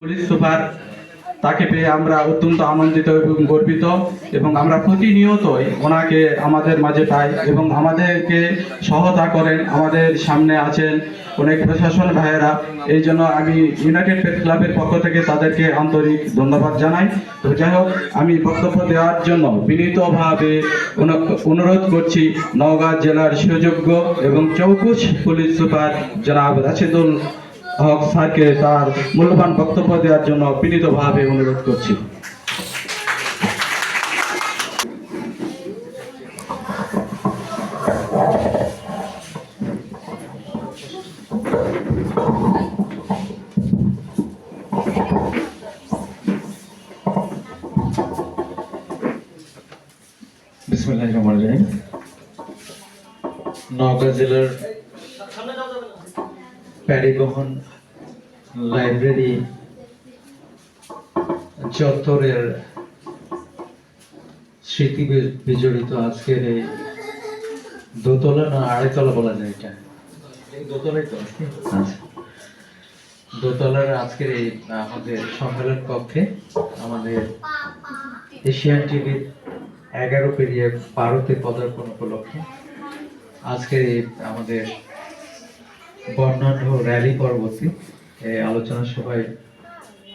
Police super তাকে পেয়ে আমরা অত্যন্ত আনন্দিত এবং গর্বিত এবং আমরা প্রতিনিয়তই ওনাকে আমাদের মাঝে পাই এবং আমাদেরকে সহায়তা করেন। আমাদের সামনে আছেন অনেক প্রশাসন ভাইয়েরা, এই জন্য আমি ইউনাইটেড প্রেস ক্লাবের পক্ষ থেকে তাদেরকে আন্তরিক ধন্যবাদ জানাই। তো যাই হোক, আমি বক্তব্য দেওয়ার জন্য বিনীতভাবে অনুরোধ করছি নওগাঁ জেলার সুযোগ্য এবং চৌকুশ পুলিশ সুপার জনাব রাশিদুল হক স্যারকে তার মূল্যবান বক্তব্য দেওয়ার জন্য বিনীতভাবে অনুরোধ করছি। বিসমিল্লাহির রহমানির রহিম। নওগাঁ জেলার প্যারিবহন লাইব্রেরি চত্বরের স্মৃতি বিজড়িত আজকের এই দোতলা না আড়াইতলা বলা যায়, এটা দোতলাই তো। আচ্ছা, দোতলার আজকের এই আমাদের সম্মেলন কক্ষে আমাদের এশিয়ান টিভির 11 পেরিয়ে 12তে পদার্পণ উপলক্ষে আজকের এই আমাদের বর্ণাঢ্য র্যালি পরবর্তী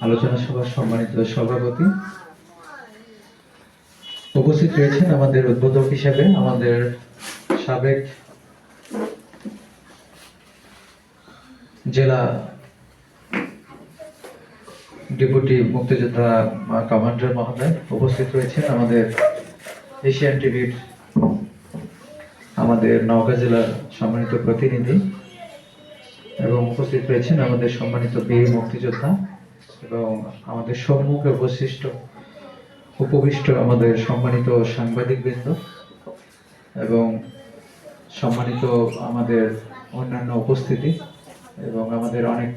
আলোচনা সভার সম্মানিত সভাপতি উপস্থিত রয়েছেন। আমাদের উদ্বোধক হিসেবে আমাদের সাবেক জেলা ডেপুটি মুক্তিযোদ্ধা কমান্ডার মহোদয় উপস্থিত রয়েছেন। আমাদের এশিয়ান টিভির আমাদের নওগাঁ জেলার সম্মানিত প্রতিনিধি এবং উপস্থিত রয়েছেন আমাদের সম্মানিত বীর মুক্তিযোদ্ধা এবং আমাদের সম্মুখে উপবিষ্ট আমাদের সম্মানিত সাংবাদিকবৃন্দ এবং সম্মানিত আমাদের অন্যান্য উপস্থিতি এবং আমাদের অনেক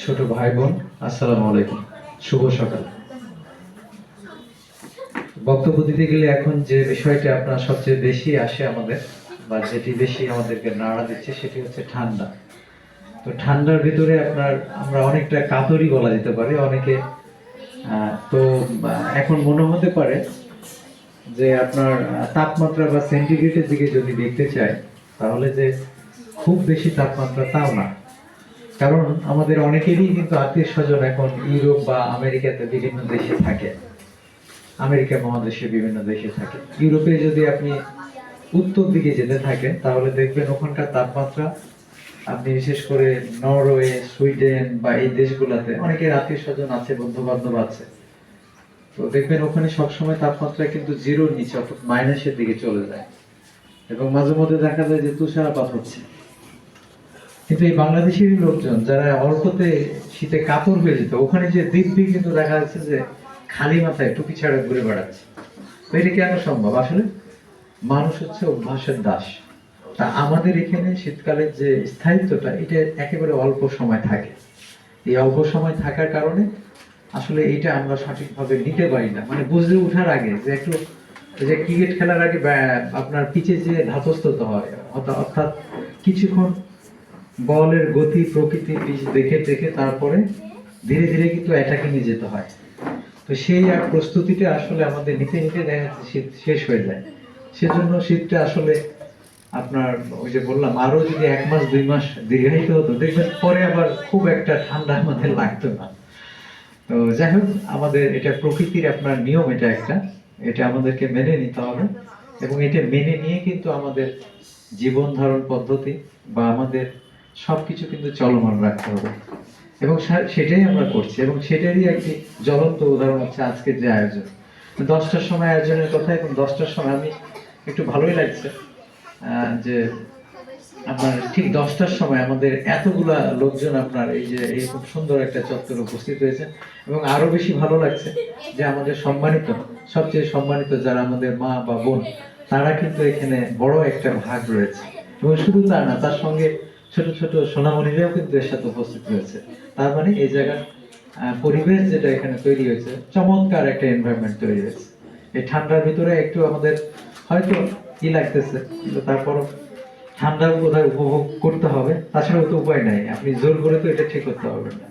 ছোট ভাই বোন, আসসালামু আলাইকুম, শুভ সকাল। বক্তব্য দিতে গেলে এখন যে বিষয়টি আপনার সবচেয়ে বেশি আসে আমাদের, বা যেটি বেশি আমাদেরকে নাড়া দিচ্ছে, সেটি হচ্ছে ঠান্ডা। তো ঠান্ডার ভিতরে আমরা অনেকটা কাতরি বলা যেতে পারে অনেকে। তো এখন মনে হতে পারে যে আপনার তাপমাত্রা বা সেন্টিগ্রেডের দিকে যদি দেখতে চাই, তাহলে যে খুব বেশি তাপমাত্রা তাও না। কারণ আমাদের অনেকেরই কিন্তু আত্মীয় স্বজন এখন ইউরোপ বা আমেরিকাতে বিভিন্ন দেশে থাকে, আমেরিকা মহাদেশে বিভিন্ন দেশে থাকে। ইউরোপে যদি আপনি উত্তর দিকে যেতে থাকেন, তাহলে দেখবেন ওখানকার তাপমাত্রা, আপনি বিশেষ করে নরওয়ে, সুইডেন বা এই দেশগুলোতে অনেকের আত্মীয় স্বজন আছে, বন্ধু বান্ধব আছে, তো দেখবেন ওখানে সবসময় তাপমাত্রা কিন্তু জিরোর নিচে অর্থাৎ মাইনাসের দিকে চলে যায় এবং মাঝে মধ্যে দেখা যায় যে তুষারপাত হচ্ছে। কিন্তু এই বাংলাদেশের লোকজন যারা অল্পতে শীতে কাতর হয়ে যেত, ওখানে যে দিব্যি কিন্তু দেখা যাচ্ছে যে খালি মাথায় টুপি ছাড়া ঘুরে বেড়াচ্ছে। তো এটা কেন সম্ভব? আসলে মানুষ হচ্ছে অভ্যাসের দাস। তা আমাদের এখানে শীতকালের যে স্থায়িত্বটা, এটা একেবারে অল্প সময় থাকে। এই অল্প সময় থাকার কারণে আসলে এটা আমরা সঠিকভাবে নিতে পারি না, মানে বুঝে ওঠার আগে যে একটু, যে ক্রিকেট খেলার আগে আপনার পিচে যে ধাতস্থতা হয়, অর্থাৎ কিছুক্ষণ বলের গতি প্রকৃতি দেখে দেখে তারপরে ধীরে ধীরে কিন্তু অ্যাটাকে নিয়ে যেতে হয়। তো সেই প্রস্তুতিটা আসলে আমাদের নিতে নিতে দেখা যাচ্ছে শীত শেষ হয়ে যায়। সেজন্য শীতটা আসলে আপনার ওই যে বললাম, আরো যদি 1 মাস 2 মাস দীর্ঘায়িত হতো, দেখবেন পরে আবার খুব একটা ঠান্ডা আমাদের লাগতো না। তো যাই হোক, আমাদের এটা প্রকৃতির আপনার নিয়ম, এটা আমাদেরকে মেনে নিতে হবে এবং এটা মেনে নিয়ে কিন্তু আমাদের জীবন ধারণ পদ্ধতি বা আমাদের সবকিছু কিন্তু চলমান রাখতে হবে এবং সেটাই আমরা করছি এবং সেটারই একটি জ্বলন্ত উদাহরণ হচ্ছে আজকের যে আয়োজন। 10টার সময় আয়োজনের কথা, এবং 10টার সময় আমি একটু ভালোই লাগছে যে আপনার ঠিক 10টার সময় আমাদের এতগুলা লোকজন আপনার এই খুব সুন্দর একটা চত্বরে উপস্থিত হয়েছে এবং আরো বেশি ভালো লাগছে যে আমাদের সবচেয়ে সম্মানিত যারা আমাদের মা বা বোন, তারা কিন্তু এখানে বড় একটা ভাগ রয়েছে এবং শুধু তা না, তার সঙ্গে ছোট ছোট সোনামণিরাও কিন্তু এর সাথে উপস্থিত হয়েছে। তার মানে এই জায়গার পরিবেশ যেটা এখানে তৈরি হয়েছে, চমৎকার একটা এনভায়রনমেন্ট তৈরি হয়েছে। এই ঠান্ডার ভিতরে একটু আমাদের হয়তো কি লাগতেছে, কিন্তু তারপরও ঠান্ডা বোধহয় উপভোগ করতে হবে, তাছাড়া তো উপায় নাই, আপনি জোর করে তো এটা ঠিক করতে পারবেন না।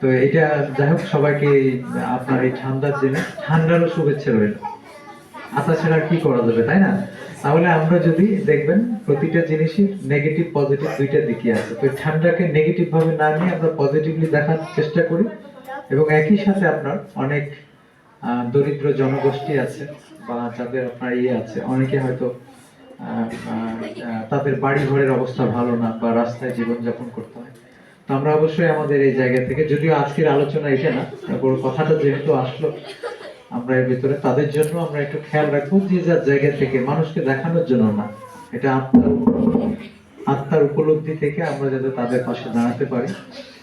তো এটা যাই হোক, সবাইকে আপনার এই ঠান্ডার দিনে ঠান্ডারও শুভেচ্ছা রইল। ছাড়া আর কি করা যাবে, তাই না? তাহলে আমরা যদি দেখবেন প্রতিটা জিনিসই নেগেটিভ পজিটিভ দুইটা দিকই আছে, তো ঠান্ডাকে নেগেটিভ ভাবে না নিয়ে আমরা পজিটিভলি দেখার চেষ্টা করি। এবং একই সাথে আপনার অনেক দরিদ্র জনগোষ্ঠী আছে বা যাদের আপনার ইয়ে আছে, অনেকে হয়তো তাদের বাড়ি ঘরের অবস্থা ভালো না বা রাস্তায় জীবনযাপন করতে হয়। তো আমরা অবশ্যই আমাদের এই জায়গা থেকে, যদিও আজকের আলোচনা এটা না, তারপর কথাটা যেহেতু আসলো, আমরা এর ভিতরে তাদের জন্য আমরা একটু খেয়াল রাখবো, যে যার জায়গা থেকে, মানুষকে দেখানোর জন্য না, এটা আত্মার উপলব্ধি থেকে আমরা যাতে তাদের পাশে দাঁড়াতে পারি,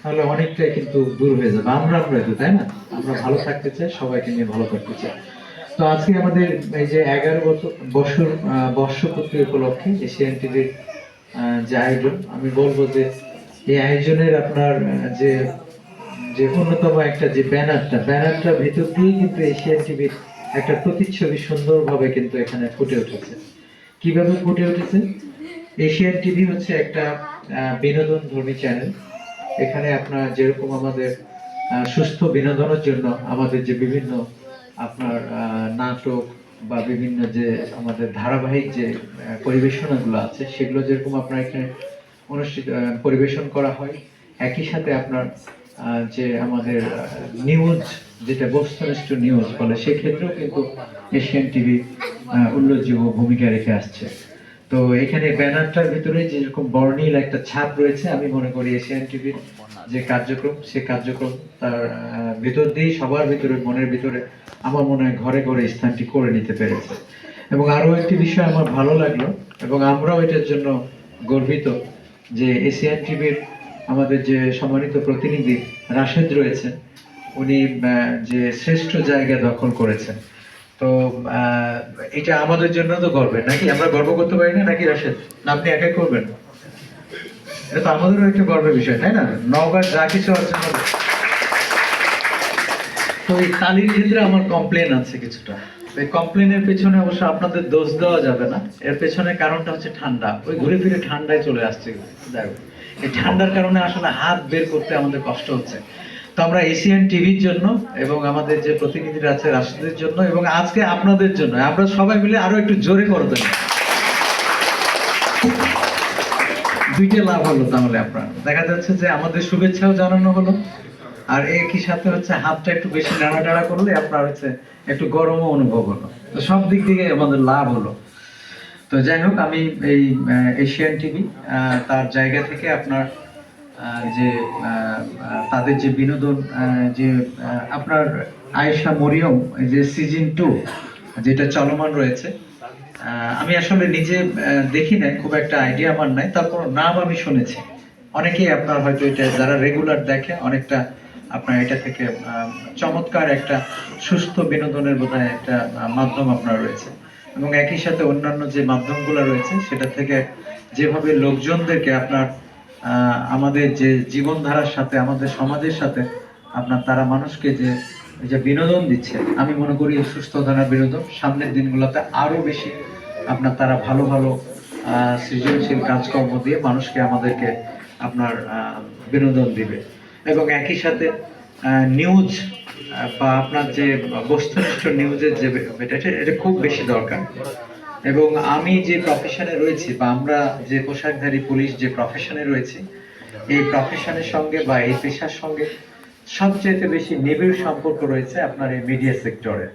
তাহলে অনেকটাই কিন্তু দূর হয়ে যাবে। আমরা তো, তাই না? আমরা ভালো থাকতে চাই, সবাইকে নিয়ে ভালো থাকতে চাই। তো আজকে আমাদের এই যে 11 বছর বর্ষপূর্তি উপলক্ষে এশিয়ান টিভির যে আয়োজন, আমি বলবো যে এই আয়োজনের আপনার যে যে অন্যতম একটা যে ব্যানারটার ভিতর দিয়ে কিন্তু এশিয়ান টিভির একটা প্রতিচ্ছবি সুন্দরভাবে কিন্তু এখানে ফুটে উঠেছে। কিভাবে ফুটে উঠেছে? এশিয়ান টিভি হচ্ছে একটা বিনোদন ধর্মী চ্যানেল। এখানে আপনার যেরকম আমাদের সুস্থ বিনোদনের জন্য আমাদের যে বিভিন্ন আপনার নাটক বা বিভিন্ন যে আমাদের ধারাবাহিক যে পরিবেশনাগুলো আছে, সেগুলো যেরকম আপনার এখানে অনুষ্ঠিত পরিবেশন করা হয়, একই সাথে আপনার যে আমাদের নিউজ, যেটা বস্তুনিষ্ঠ নিউজ বলে, সেক্ষেত্রেও কিন্তু এশিয়ান টিভি উল্লেখযোগ্য ভূমিকা রেখে আসছে। তো এখানে ব্যানারটার ভিতরে যেরকম বর্ণিল একটা ছাপ রয়েছে, আমি মনে করি এশিয়ান টিভির যে কার্যক্রম, সে কার্যক্রম তার ভিতর দিয়ে সবার ভিতরে, মনের ভিতরে আমার মনে হয় ঘরে ঘরে স্থানটি করে নিতে পেরেছে। এবং আরো একটি বিষয় আমার ভালো লাগলো, এবং আমরাও এটার জন্য গর্বিত, যে এশিয়ান টিভির আমাদের যে সম্মানিত প্রতিনিধি রাশেদ রয়েছেন, উনি যে শ্রেষ্ঠ জায়গা দখল করেছেন। তো এটা আমাদের জন্য তো গর্বের, নাকি? আমরা গর্ব করতে পারি না, নাকি রাশেদ? না আপনি একাই করবেন? এটা তো আমাদেরও একটা গর্বের বিষয়, তাই না? নওগাঁ যা কিছু অর্জন হবে। তো এই তালির ক্ষেত্রে আমার কমপ্লেন আছে কিছুটা। এই কমপ্লেনের পেছনে অবশ্য আপনাদের দোষ দেওয়া যাবে না, এর পেছনে কারণটা হচ্ছে ঠান্ডা। ওই ঘুরে ফিরে ঠান্ডায় চলে আসছে। এই ঠান্ডার কারণে আসলে হাত বের করতে আমাদের কষ্ট হচ্ছে। তো আমরা এশিয়ান টিভির জন্য এবং আমাদের যে প্রতিনিধিরা আছে রাশিদের জন্য এবং আজকে আপনাদের জন্য আমরা সবাই মিলে আরো একটু জোরে করে দেন। দুইটা লাভ হলো, তাহলে আপনার দেখা যাচ্ছে যে আমাদের শুভেচ্ছাও জানানো হলো, আর একই সাথে হচ্ছে হাতটা একটু বেশি নাড়াটাড়া করলে আপনার হচ্ছে একটু গরমও অনুভব হলো। তো সব দিক থেকে আমাদের লাভ হলো। তো যাই হোক, আমি এই এশিয়ান টিভি তার জায়গা থেকে আপনার যে তাদের যে বিনোদন, যে আপনার আয়েশা মরিয়ম যে সিজন 2 যেটা চলমান রয়েছে, আমি আসলে নিজে দেখি নাই, খুব একটা আইডিয়া আমার নাই, তারপর নাম আমি শুনেছি। অনেকেই আপনার হয়তো এটা যারা রেগুলার দেখে, অনেকটা আপনার এটা থেকে চমৎকার একটা সুস্থ বিনোদনের বোধহয় একটা মাধ্যম আপনার রয়েছে। এবং একই সাথে অন্যান্য যে মাধ্যমগুলো রয়েছে, সেটা থেকে যেভাবে লোকজনদেরকে আপনার আমাদের যে জীবনধারার সাথে, আমাদের সমাজের সাথে আপনার তারা মানুষকে যে যে বিনোদন দিচ্ছে, আমি মনে করি সুস্থ ধারার বিনোদন সামনের দিনগুলোতে আরো বেশি আপনার তারা ভালো ভালো সৃজনশীল কাজকর্ম দিয়ে মানুষকে, আমাদেরকে আপনার বিনোদন দিবে। এবং একই সাথে নিউজ বা আপনার যে বস্তুনিষ্ঠ নিউজের যে এটা খুব বেশি দরকার। এবং আমি যে প্রফেশনে রয়েছি, বা আমরা যে পোশাকধারী পুলিশ যে প্রফেশনে রয়েছি, এই প্রফেশনের সঙ্গে বা এই পেশার সঙ্গে সবচেয়ে বেশি নিবিড় সম্পর্ক রয়েছে আপনার এই মিডিয়া সেক্টরে।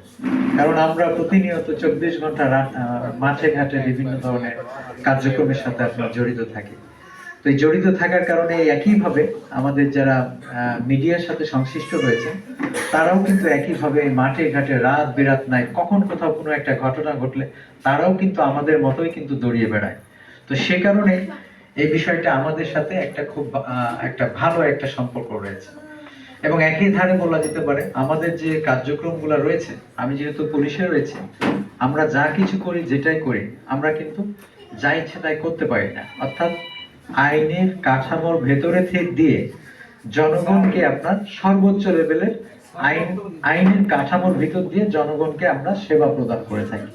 কারণ আমরা প্রতিনিয়ত 24 ঘন্টা মাঠে ঘাটে বিভিন্ন ধরনের কার্যক্রমের সাথে আপনার জড়িত থাকি। তো এই জড়িত থাকার কারণে একইভাবে আমাদের যারা মিডিয়ার সাথে সংশ্লিষ্ট রয়েছে, তারাও কিন্তু একইভাবে মাঠে ঘাটে রাত বিরাত নাই, কখন কোথাও কোনো একটা ঘটনা ঘটলে তারাও কিন্তু আমাদের মতোই কিন্তু দৌড়িয়ে বেড়ায়। তো সে কারণে এই বিষয়টা আমাদের সাথে একটা খুব একটা ভালো একটা সম্পর্ক রয়েছে। এবং একই ধারে বলা যেতে পারে আমাদের যে কার্যক্রমগুলো রয়েছে, আমি যেহেতু পুলিশে রয়েছে, আমরা যা কিছু করি, যেটাই করি, আমরা কিন্তু যা ইচ্ছে তাই করতে পারি না। অর্থাৎ আইনের কাঠামোর ভেতরে দিয়ে জনগণকে আপনার সর্বোচ্চ লেভেলের আইনের কাঠামোর ভিতর দিয়ে জনগণকে আমরা সেবা প্রদান করে থাকি।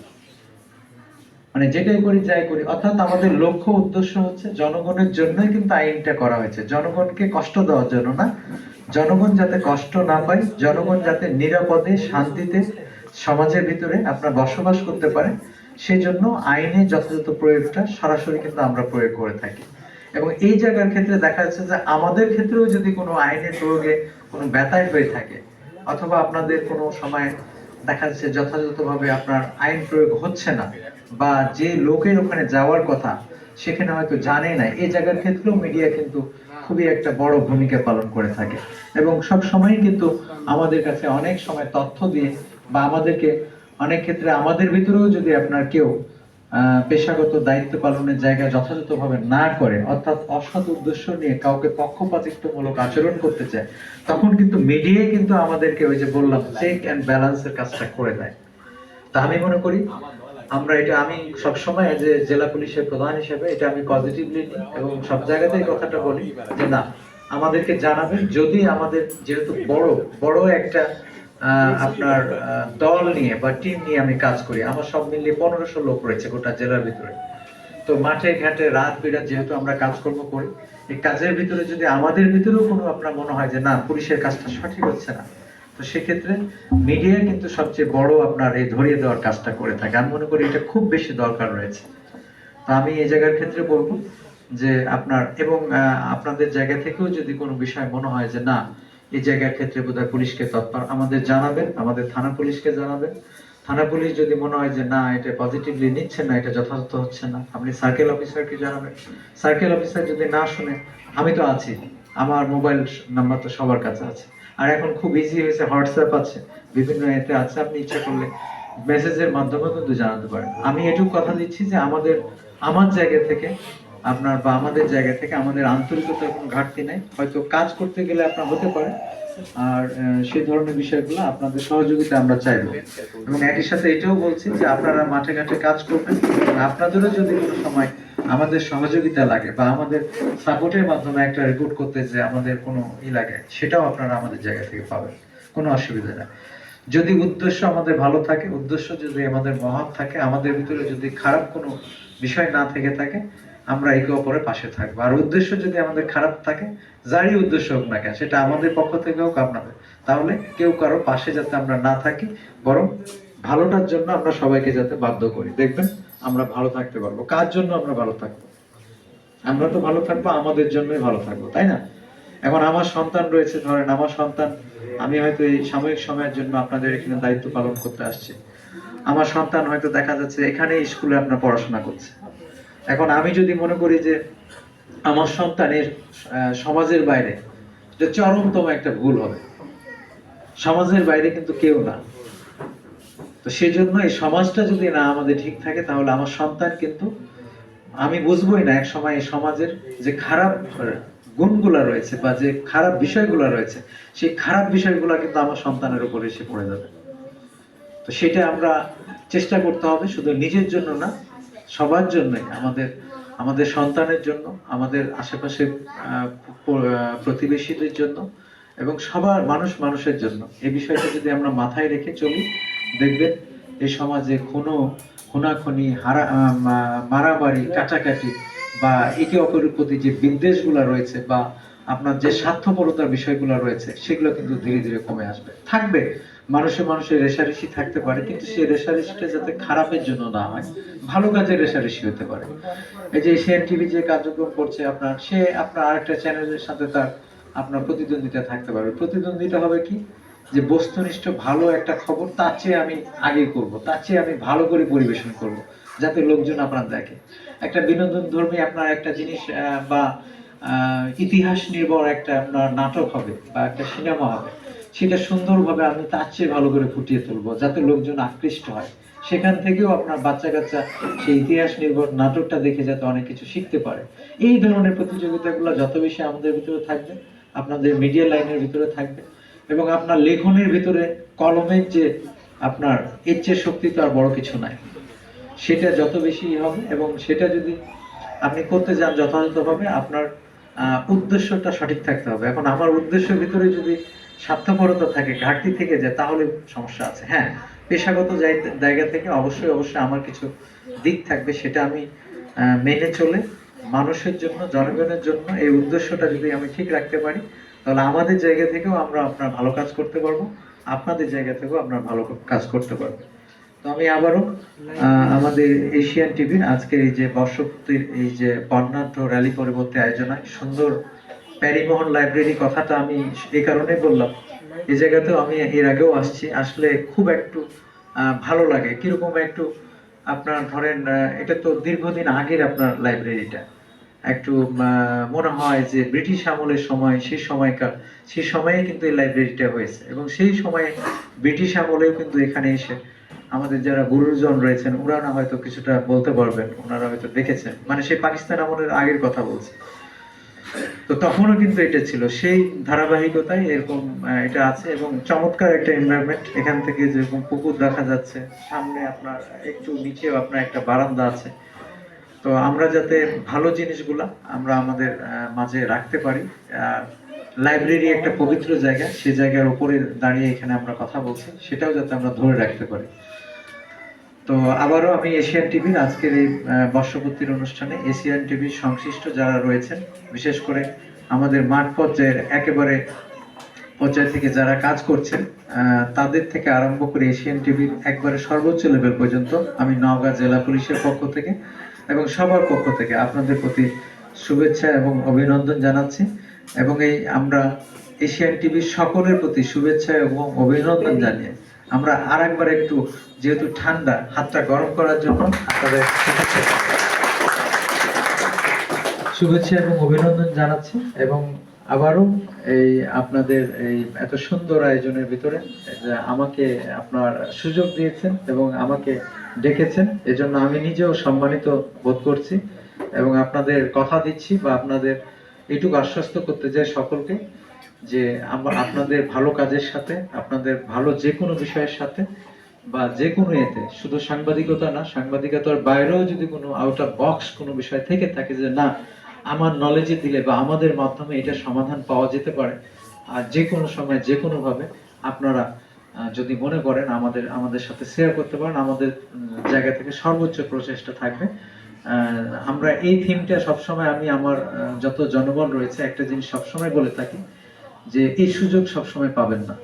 মানে যেটাই করি যাই করি, অর্থাৎ আমাদের লক্ষ্য উদ্দেশ্য হচ্ছে জনগণের জন্যই কিন্তু আইনটা করা হয়েছে, জনগণকে কষ্ট দেওয়ার জন্য না। জনগণ যাতে কষ্ট না পায়, জনগণ যাতে নিরাপদে শান্তিতে সমাজের ভিতরে আপনার বসবাস করতে পারে, সেজন্য আইনের যথাযথ প্রয়োগটা সরাসরি কিন্তু আমরা প্রয়োগ করে থাকি। এবং এই জায়গার ক্ষেত্রে দেখা যাচ্ছে যে আমাদের ক্ষেত্রেও যদি কোনো আইনের প্রয়োগে কোনো ব্যত্যয় হয়ে থাকে, অথবা আপনাদের কোনো সময় দেখা যাচ্ছে যথাযথভাবে আপনার আইন প্রয়োগ হচ্ছে না, বা যে লোকের ওখানে যাওয়ার কথা সেখানে হয়তো জানে না, এই জায়গার ক্ষেত্রেও মিডিয়া কিন্তু খুবই একটা বড় ভূমিকা পালন করে থাকে। এবং সব সময় কিন্তু আমাদের কাছে অনেক সময় তথ্য দিয়ে, বা আমাদেরকে অনেক ক্ষেত্রে আমাদের ভিতরেও যদি আপনার কেউ পেশাগত দায়িত্ব পালনের জায়গায় যথাযথভাবে না করে, অর্থাৎ অসৎ উদ্দেশ্য নিয়ে কাউকে পক্ষপাতিত্বমূলক আচরণ করতে চায়, তখন কিন্তু মিডিয়াই কিন্তু আমাদেরকে ওই যে বললাম চেক এন্ড ব্যালেন্সের কাজটা করে দেয়। তা আমি মনে করি আমরা এটা, আমি সবসময় যে জেলা পুলিশের প্রধান হিসেবে এটা আমি পজিটিভলি নিই, এবং সব জায়গাতেই কথাটা বলি যে না, আমাদেরকে জানাবেন যদি আমাদের, যেহেতু বড় বড় একটা আপনার দল নিয়ে বা টিম নিয়ে আমি কাজ করি, আমার সব মিলিয়ে 1500 লোক রয়েছে গোটা জেলার ভিতরে। তো মাঠে ঘাটে রাত বিরাত যেহেতু আমরা কাজকর্ম করি, এই কাজের ভিতরে যদি আমাদের ভিতরেও কোনো আপনার মনে হয় যে না পুলিশের কাজটা সঠিক হচ্ছে না, তো সেক্ষেত্রে মিডিয়া কিন্তু সবচেয়ে বড় আপনার এই ধরিয়ে দেওয়ার কাজটা করে থাকে। আমি মনে করি এটা খুব বেশি দরকার রয়েছে। তো আমি এই জায়গার ক্ষেত্রে বলবো যে আপনার, এবং আপনাদের জায়গা থেকেও যদি কোনো বিষয় মনে হয় যে না এই জায়গার ক্ষেত্রে বোধহয় পুলিশকে তৎপর আমাদের জানাবেন, আমাদের থানা পুলিশকে জানাবেন। থানা পুলিশ যদি মনে হয় যে না এটা পজিটিভলি নিচ্ছে না, এটা যথাযথ হচ্ছে না, আপনি সার্কেল অফিসারকে জানাবেন। সার্কেল অফিসার যদি না শুনে, আমি তো আছি, আমার মোবাইল নাম্বার তো সবার কাছে আছে, আর এখন খুব ইজি হয়েছে, হোয়াটসঅ্যাপ আছে, বিভিন্ন এতে আছে, আপনি ইচ্ছা করলে মেসেজের মাধ্যমে কিন্তু জানাতে পারেন। আমি এটুকু কথা দিচ্ছি যে আমার জায়গা থেকে আপনার, বা আমাদের জায়গা থেকে আমাদের আন্তরিকতার কোনো ঘাটতি নাই, হয়তো কাজ করতে গেলে আপনার হতে পারে, আর সেই ধরনের বিষয়গুলো আপনাদের সহযোগিতা আমরা চাইবো। এবং একই সাথে এটাও বলছি যে আপনারা মাঠে ঘাটে কাজ করবেন, আপনাদেরও যদি কোনো সময় আমাদের সহযোগিতা লাগে বা আমাদের সাপোর্টের মাধ্যমে একটা রিপোর্ট করতে যে আমাদের কোনো লাগে, সেটাও আপনারা আমাদের জায়গা থেকে পাবেন, কোনো অসুবিধা নেই। যদি উদ্দেশ্য আমাদের ভালো থাকে, উদ্দেশ্য যদি আমাদের মহৎ থাকে, আমাদের ভিতরে যদি খারাপ কোনো বিষয় না থেকে থাকে, আমরা একে অপরের পাশে থাকবো। আর উদ্দেশ্য যদি আমাদের খারাপ থাকে, যারই উদ্দেশ্য হোক না কেন, সেটা আমাদের পক্ষ থেকে হোক আপনাদের, তাহলে কেউ কারো পাশে যাতে আমরা না থাকি, বরং ভালোটার জন্য আমরা সবাইকে যাতে বাধ্য করি, দেখবেন আমরা ভালো থাকতে পারবো। কার জন্য আমরা ভালো থাকবো? আমরা তো ভালো থাকবো আমাদের জন্যই ভালো থাকবো, তাই না? এখন আমার সন্তান রয়েছে, ধরেন আমার সন্তান, আমি হয়তো এই সাময়িক সময়ের জন্য আপনাদের এখানে দায়িত্ব পালন করতে আসছি, আমার সন্তান হয়তো দেখা যাচ্ছে এখানে স্কুলে আপনার পড়াশোনা করছে। এখন আমি যদি মনে করি যে আমার সন্তানের সমাজের বাইরে, এটা চরমতম একটা ভুল হবে। সমাজের বাইরে কিন্তু কেউ না, তো সেজন্য এই সমাজটা যদি না আমাদের ঠিক থাকে, তাহলে আমার সন্তান কিন্তু, আমি বুঝবোই না এক সময় এই সমাজের যে খারাপ গুণগুলা রয়েছে বা যে খারাপ বিষয়গুলো রয়েছে, সেই খারাপ বিষয়গুলো কিন্তু আমার সন্তানের উপর এসে পড়ে যাবে। তো সেটা আমরা চেষ্টা করতে হবে, শুধু নিজের জন্য না, সবার জন্যই, আমাদের সন্তানের জন্য, আমাদের আশেপাশে প্রতিবেশীদের জন্য, এবং সবার মানুষের জন্য। এই বিষয়টা যদি আমরা মাথায় রেখে চলি, দেখবেন এই সমাজে খুনাখুনি, মারামারি, কাটাকাটি, বা একে অপরের প্রতি যে বিদ্বেষগুলো রয়েছে, বা আপনার যে স্বার্থপরতার বিষয়গুলো রয়েছে, সেগুলো কিন্তু ধীরে ধীরে কমে আসবে। থাকবে, মানুষের রেষারেষি থাকতে পারে, কিন্তু সেই রেষারেষিটা যাতে খারাপের জন্য না হয়, ভালো কাজের রেষারেষি হতে পারে। এই যে এশিয়ান টিভি যে কার্যক্রম করছে আপনার, সে আপনার আরেকটা চ্যানেলের সাথে তার আপনার প্রতিদ্বন্দ্বিতা থাকতে পারবে। প্রতিদ্বন্দ্বিতা হবে কি, যে বস্তুনিষ্ঠ ভালো একটা খবর তার চেয়ে আমি আগে করব, তার চেয়ে আমি ভালো করে পরিবেশন করব, যাতে লোকজন আপনার দেখে। একটা বিনোদন ধর্মী আপনার একটা জিনিস, বা ইতিহাস নির্ভর একটা আপনার নাটক হবে বা একটা সিনেমা হবে, সেটা সুন্দরভাবে আমি তার চেয়ে ভালো করে ফুটিয়ে তুলবো, যাতে লোকজন আকৃষ্ট হয়। সেখান থেকেও আপনার বাচ্চা কাচ্চা সেই ইতিহাস নির্ভর নাটকটা দেখে যাতে অনেক কিছু শিখতে পারে। এই ধরনের প্রতিযোগিতাগুলো যত বেশি আমাদের ভিতরে থাকবে, আপনাদের মিডিয়া লাইনের ভিতরে থাকবে, এবং আপনার লেখনের ভিতরে কলমের যে আপনার ইচ্ছের শক্তি তো আর বড় কিছু নাই, সেটা যত বেশি হবে, এবং সেটা যদি আপনি করতে যান যথাযথভাবে, আপনার উদ্দেশ্যটা সঠিক থাকতে হবে। এখন আমার উদ্দেশ্যের ভিতরে যদি স্বার্থপরতা থাকে, ঘাটতি থেকে যায়, তাহলে সমস্যা আছে। হ্যাঁ, পেশাগত জায়গা থেকে অবশ্যই আমার কিছু দিক থাকবে সেটা আমি মেনে চলে মানুষের জন্য, জনগণের জন্য এই উদ্দেশ্যটা যদি আমি ঠিক রাখতে পারি, তাহলে আমাদের জায়গা থেকেও আমরা আপনার ভালো কাজ করতে পারবো, আপনাদের জায়গা থেকেও আপনার ভালো কাজ করতে পারবো। তো আমি আবারও আমাদের এশিয়ান টিভির আজকের এই যে বর্ষপূর্তির এই যে বর্ণাঢ্য র্যালি পরবর্তী আয়োজনে সুন্দর প্যারিমোহন লাইব্রেরি কথাটা আমি এই কারণে বললাম, এই জায়গাতেও আমি এর আগেও আসছি, আসলে খুব একটু ভালো লাগে। কিরকম একটু আপনার ধরেন এটা তো দীর্ঘদিন আগের আপনার লাইব্রেরিটা, একটু মনে হয় যে ব্রিটিশ আমলের সময়, সেই সময়ে কিন্তু এই লাইব্রেরিটা হয়েছে, এবং সেই সময়ে ব্রিটিশ আমলেও কিন্তু এখানে এসে আমাদের যারা গুরুজন রয়েছেন ওনারা হয়তো কিছুটা বলতে পারবেন, ওনারা হয়তো দেখেছেন, মানে সেই পাকিস্তান আমলের আগের কথা বলছি। তো তখনও কিন্তু এটা ছিল, সেই ধারাবাহিকতায় এরকম এটা আছে, এবং চমৎকার একটা এনভায়রনমেন্ট। এখান থেকে যেরকম পুকুর দেখা যাচ্ছে, সামনে আপনার একটু নিচেও আপনার একটা বারান্দা আছে। তো আমরা যাতে ভালো জিনিসগুলা আমরা আমাদের মাঝে রাখতে পারি, লাইব্রেরি একটা পবিত্র জায়গা, সে জায়গার উপরে দাঁড়িয়ে এখানে আমরা কথা বলছি, সেটাও যাতে আমরা ধরে রাখতে পারি। তো আবারও আমি এশিয়ান টিভির আজকের এই বর্ষপূর্তির অনুষ্ঠানে এশিয়ান টিভির সংশ্লিষ্ট যারা রয়েছেন, বিশেষ করে আমাদের মাঠ পর্যায়ের একেবারে পর্যায় থেকে যারা কাজ করছেন, তাদের থেকে আরম্ভ করে এশিয়ান টিভির একবারে সর্বোচ্চ লেভেল পর্যন্ত আমি নওগাঁ জেলা পুলিশের পক্ষ থেকে এবং সবার পক্ষ থেকে আপনাদের প্রতি শুভেচ্ছা এবং অভিনন্দন জানাচ্ছি। এবং এই আমরা এশিয়ান টিভির সকলের প্রতি শুভেচ্ছা এবং অভিনন্দন জানিয়ে আমরা আর একবার একটু, যেহেতু ঠান্ডা, হাতটা গরম করার জন্য আপনাদের শুভেচ্ছা এবং অভিনন্দন জানাচ্ছি। এবং আবারও এই আপনাদের এই এত সুন্দর আয়োজনের ভিতরে যে আমাকে আপনার সুযোগ দিয়েছেন এবং আমাকে ডেকেছেন, এজন্য আমি নিজেও সম্মানিত বোধ করছি, এবং আপনাদের কথা দিচ্ছি বা আপনাদের এইটুকু আশ্বস্ত করতে চাই সকলকে যে আমরা আপনাদের ভালো কাজের সাথে, আপনাদের ভালো যে কোনো বিষয়ের সাথে বা যে কোনো এতে, শুধু সাংবাদিকতা না, সাংবাদিকতার বাইরেও যদি কোনো আউট অফ বক্স কোনো বিষয় থেকে থাকে যে না আমার নলেজে দিলে বা আমাদের মাধ্যমে এটা সমাধান পাওয়া যেতে পারে, আর যে কোনো সময় যে কোনো ভাবে আপনারা যদি মনে করেন আমাদের সাথে শেয়ার করতে পারেন, আমাদের জায়গা থেকে সর্বোচ্চ প্রচেষ্টা থাকবে। আমরা এই থিমটা সবসময়, আমি আমার যত জনবল রয়েছে একটা জিনিস সবসময় বলে থাকি যে এই সুযোগ সবসময় পাবেন না।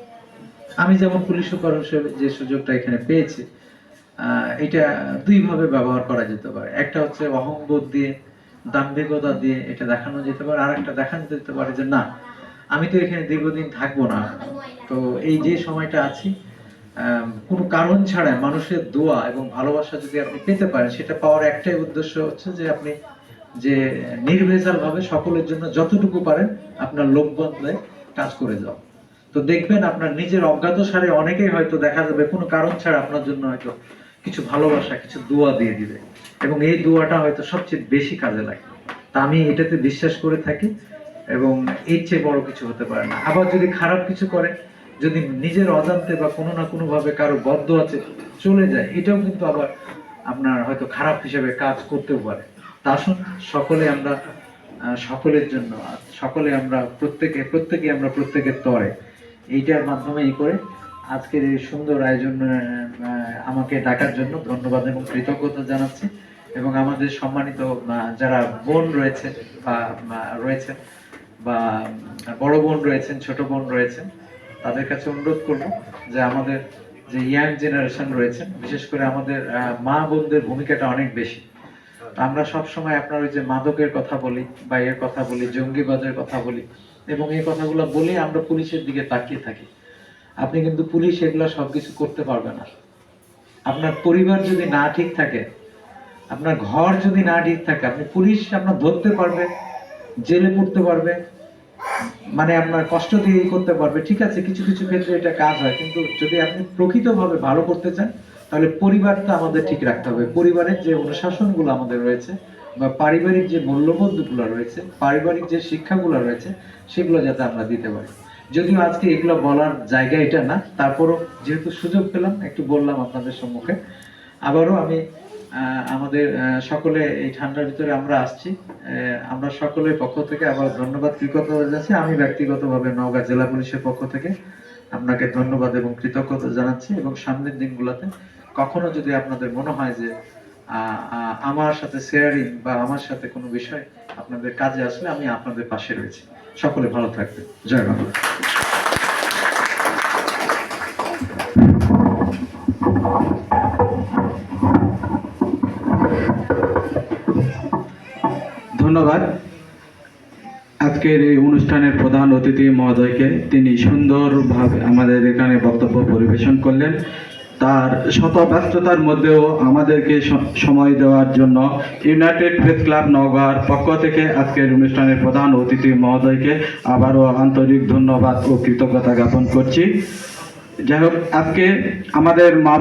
আমি যেমন পুলিশ সুপার হিসেবে যে সুযোগটা এখানে পেয়েছি, এটা দুই ভাবে ব্যবহার করা যেতে পারে। একটা হচ্ছে অহংবোধ দিয়ে, দাম্ভিকতা দিয়ে এটা দেখানো যেতে পারে, আর একটা দেখানো যেতে পারে যে না আমি তো এখানে দীর্ঘদিন থাকবো না, তো এই যে সময়টা আছি কোনো কারণ ছাড়া মানুষের দোয়া এবং ভালোবাসা যদি আপনি পেতে পারেন, সেটা পাওয়ার একটাই উদ্দেশ্য হচ্ছে যে আপনি যে নির্ভেজাল ভাবে সকলের জন্য যতটুকু পারেন আপনার লোক বদলে কাজ করে যাও। তো দেখবেন আপনার নিজের অজ্ঞাত সারে অনেকেই হয়তো দেখা যাবে কোনো কারণ ছাড়া আপনার জন্য হয়তো কিছু ভালোবাসা, কিছু দোয়া দিয়ে দিবে, এবং এই দোয়াটা হয়তো সবচেয়ে বেশি কাজে লাগে। তা আমি এটাতে বিশ্বাস করে থাকি, এবং এর চেয়ে বড় কিছু হতে পারে না। আবার যদি খারাপ কিছু করে, যদি নিজের অজান্তে বা কোনো না কোনো ভাবে কারো বদ্ধ আছে চলে যায়, এটাও কিন্তু আবার আপনার হয়তো খারাপ হিসেবে কাজ করতেও পারে। তা আসুন সকলে আমরা সকলের জন্য, সকলে আমরা প্রত্যেকে আমরা প্রত্যেকের তরে, এইটার মাধ্যমে ই করে আজকের এই সুন্দর আয়োজন আমাকে ডাকার জন্য ধন্যবাদ এবং কৃতজ্ঞতা জানাচ্ছি। এবং আমাদের সম্মানিত যারা বোন রয়েছে বা রয়েছেন, বা বড় বোন রয়েছেন, ছোট বোন রয়েছেন, তাদের কাছে অনুরোধ করব যে আমাদের যে ইয়াং জেনারেশন রয়েছেন, বিশেষ করে আমাদের মা বোনদের ভূমিকাটা অনেক বেশি। আমরা সব সময় আপনার ওই যে মাদকের কথা বলি বা এর কথা বলি, জঙ্গিবাদের কথা বলি, এবং এই কথাগুলো বলে আমরা পুলিশের দিকে তাকিয়ে থাকি। আপনি কিন্তু পুলিশ এগুলো সবকিছু করতে পারবে না। আপনার পরিবার যদি না ঠিক থাকে, আপনার ঘর যদি না ঠিক থাকে, আপনি পুলিশ আপনার ধরতে পারবে, জেলে পড়তে পারবে, মানে আপনার কষ্ট দিয়ে করতে পারবে, ঠিক আছে, কিছু কিছু ক্ষেত্রে এটা কাজ হয়, কিন্তু যদি আপনি প্রকৃতভাবে ভালো করতে চান তাহলে পরিবারটা আমাদের ঠিক রাখতে হবে। পরিবারের যে অনুশাসনগুলো আমাদের রয়েছে বা পারিবারিক যে মূল্যবোধগুলো রয়েছে, পারিবারিক যে শিক্ষাগুলো রয়েছে, সেগুলো যাতে আমরা দিতে পারি। যদিও আজকে এগুলো বলার জায়গা এটা না, তারপরও যেহেতু সুযোগ পেলাম একটু বললাম আপনাদের সম্মুখে। আবারও আমি আমাদের সকলে এই ঠান্ডার ভিতরে আমরা আসছি, আমরা সকলের পক্ষ থেকে আবার ধন্যবাদ কৃতজ্ঞতা জানাচ্ছি। আমি ব্যক্তিগতভাবে নওগাঁ জেলা পুলিশের পক্ষ থেকে আপনাকে ধন্যবাদ এবং কৃতজ্ঞতা জানাচ্ছি। এবং সামনের দিনগুলোতে কখনো যদি আপনাদের মনে হয় যে আমার সাথে শেয়ারিং বা আমার সাথে কোনো বিষয় আপনাদের কাজে আসলে আমি আপনাদের পাশে রয়েছি। সকলে ভালো থাকবেন। জয় বাংলা। ধন্যবাদ আজকের এই অনুষ্ঠানের প্রধান অতিথি মহোদয়কে। তিনি সুন্দরভাবে আমাদের এখানে বক্তব্য পরিবেশন করলেন। তার শত ব্যস্ততার মধ্যেও আমাদেরকে সময় দেওয়ার জন্য ইউনাইটেড প্রেস ক্লাব নওগাঁর পক্ষ থেকে আজকের অনুষ্ঠানের প্রধান অতিথি মহোদয়কে আবারও আন্তরিক ধন্যবাদ ও কৃতজ্ঞতা জ্ঞাপন করছি। যাই হোক, আজকে আমাদের মা